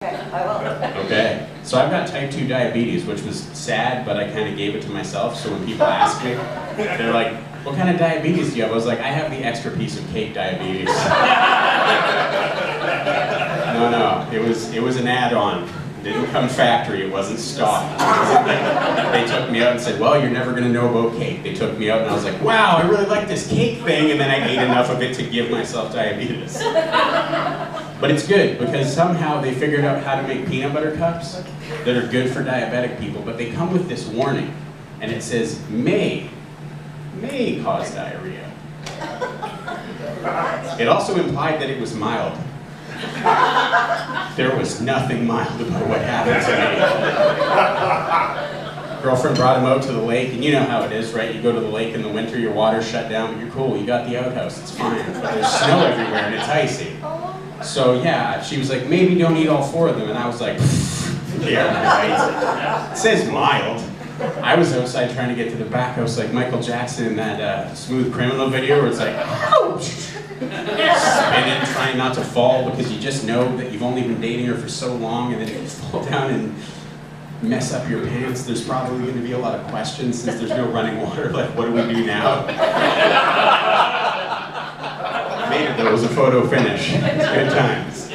I will. Okay, so I've got type 2 diabetes, which was sad, but I kind of gave it to myself, so when people ask me, they're like, what kind of diabetes do you have? I was like, I have the extra piece of cake diabetes. No, it was an add-on. It didn't come factory, it wasn't stock. They took me out and said, well, you're never going to know about cake. They took me out and I was like, wow, I really like this cake thing, and then I ate enough of it to give myself diabetes. But it's good, because somehow they figured out how to make peanut butter cups that are good for diabetic people, but they come with this warning, and it says, may cause diarrhea. It also implied that it was mild. There was nothing mild about what happened to me. Girlfriend brought him out to the lake, and you know how it is, right? You go to the lake in the winter, your water's shut down, but you're cool, you got the outhouse, it's fine. But there's snow everywhere and it's icy. So yeah, she was like, maybe don't eat all 4 of them, and I was like, yeah, right. It says mild. I was outside trying to get to the back. I was like Michael Jackson in that Smooth Criminal video where it's like, ouch! Spinning, trying not to fall, because you just know that you've only been dating her for so long, and then if you fall down and mess up your pants, there's probably going to be a lot of questions since there's no running water. Like, what do we do now? Made it though, it was a photo finish. Good times.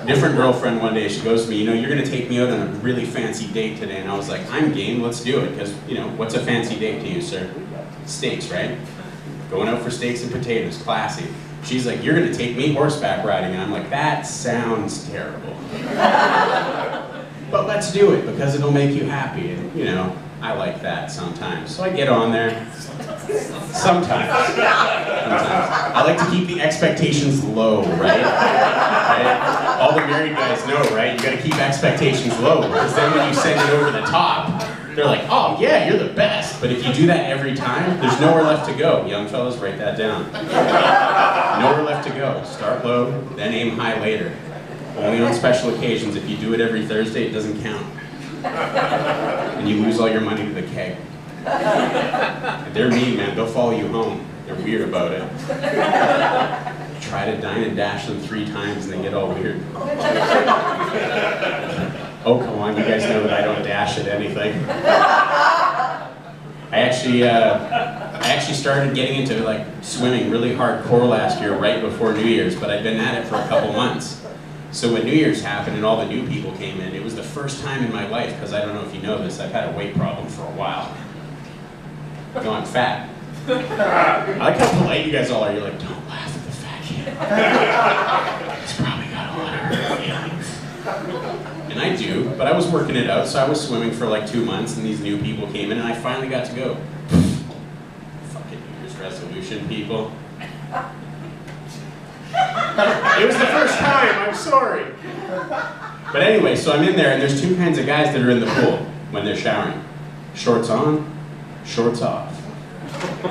Different girlfriend one day, she goes to me, you know, you're going to take me out on a really fancy date today. And I was like, I'm game, let's do it. Because, you know, what's a fancy date to you, sir? Steaks, right? Going out for steaks and potatoes, classy. She's like, you're going to take me horseback riding. And I'm like, that sounds terrible. But let's do it, because it'll make you happy. And, you know, I like that sometimes. So I get on there. Sometimes. I like to keep the expectations low, right? All the married guys know, right? You gotta keep expectations low, because then when you send it over the top, they're like, oh yeah, you're the best. But if you do that every time, there's nowhere left to go. Young fellas, write that down. Nowhere left to go. Start low, then aim high later. Only on special occasions. If you do it every Thursday, it doesn't count. And you lose all your money to the keg. They're mean, man. They'll follow you home. They're weird about it. Try to dine and dash them 3 times and they get all weird. Oh, come on. You guys know that I don't dash at anything. I actually started getting into like swimming really hardcore last year, right before New Year's, but I'd been at it for a couple months. So when New Year's happened and all the new people came in, it was the first time in my life, because I don't know if you know this, I've had a weight problem for a while. No, I'm fat. I like how polite you guys all are. You're like, don't laugh at the fat kid. He's probably got a lot of hurt feelings. And I do, but I was working it out, so I was swimming for like 2 months, and these new people came in, and I finally got to go. Fucking New Year's resolution people. It was the first time, I'm sorry. But anyway, so I'm in there, and there's 2 kinds of guys that are in the pool when they're showering. Shorts on, shorts off.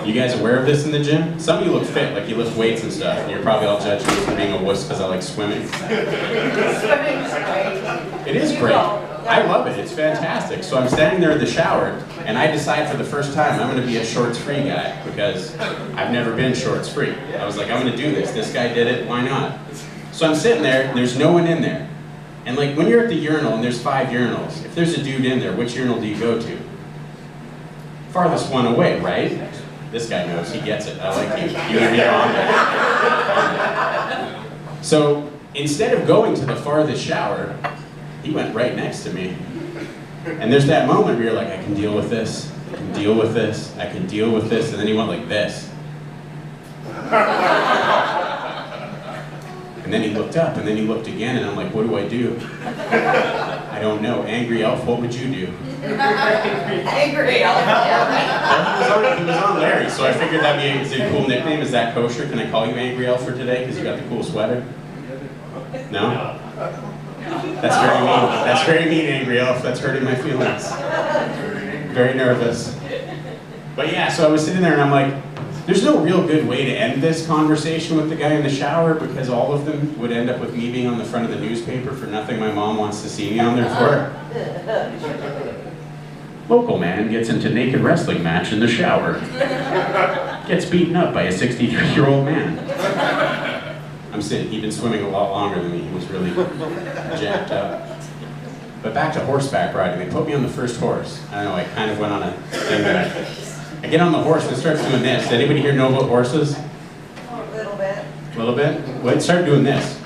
You guys aware of this in the gym? Some of you look fit, like you lift weights and stuff, and you're probably all judging me for being a wuss because I like swimming. Swimming's great. It is great. I love it, it's fantastic. So I'm standing there in the shower, and I decide for the first time I'm going to be a shorts-free guy, because I've never been shorts-free. I was like, I'm going to do this. This guy did it, why not? So I'm sitting there, and there's no one in there. And like, when you're at the urinal, and there's 5 urinals, if there's a dude in there, which urinal do you go to? Farthest one away, right? This guy knows, he gets it. I like you. You're on there. So instead of going to the farthest shower, he went right next to me. And there's that moment where you're like, I can deal with this, I can deal with this, I can deal with this, and then he went like this. And then he looked up, and then he looked again, and I'm like, what do I do? I don't know. Angry Elf, what would you do? Angry Elf, yeah. Well, he was on Larry, so I figured that'd be a cool nickname. Is that kosher? Can I call you Angry Elf for today, because you got the cool sweater? No? That's very mean. That's very mean, Angry Elf. That's hurting my feelings. Very nervous. But yeah, so I was sitting there and I'm like, there's no real good way to end this conversation with the guy in the shower, because all of them would end up with me being on the front of the newspaper for nothing my mom wants to see me on there for. Local man gets into naked wrestling match in the shower. Gets beaten up by a 63-year-old man. I'm I'm sitting, he'd been swimming a lot longer than me. He was really jacked up. But back to horseback riding, they put me on the first horse. I don't know, I kind of went on a thing that I get on the horse and it starts doing this. Did anybody here know about horses? A little bit. A little bit? Well, it started doing this.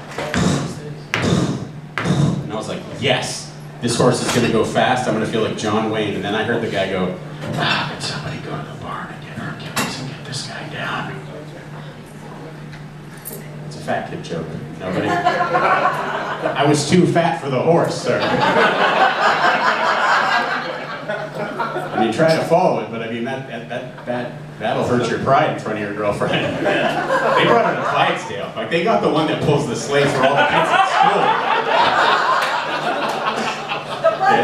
And I was like, yes, this horse is gonna go fast. I'm gonna feel like John Wayne. And then I heard the guy go, can somebody go to the barn and get Hercules and get this guy down? It's a fat kid joke. Nobody? I was too fat for the horse, sir. I mean, try to follow it, but I mean, that'll hurt your pride in front of your girlfriend. They brought her to Clydesdale. Like, they got the one that pulls the sleigh for all the kids at school.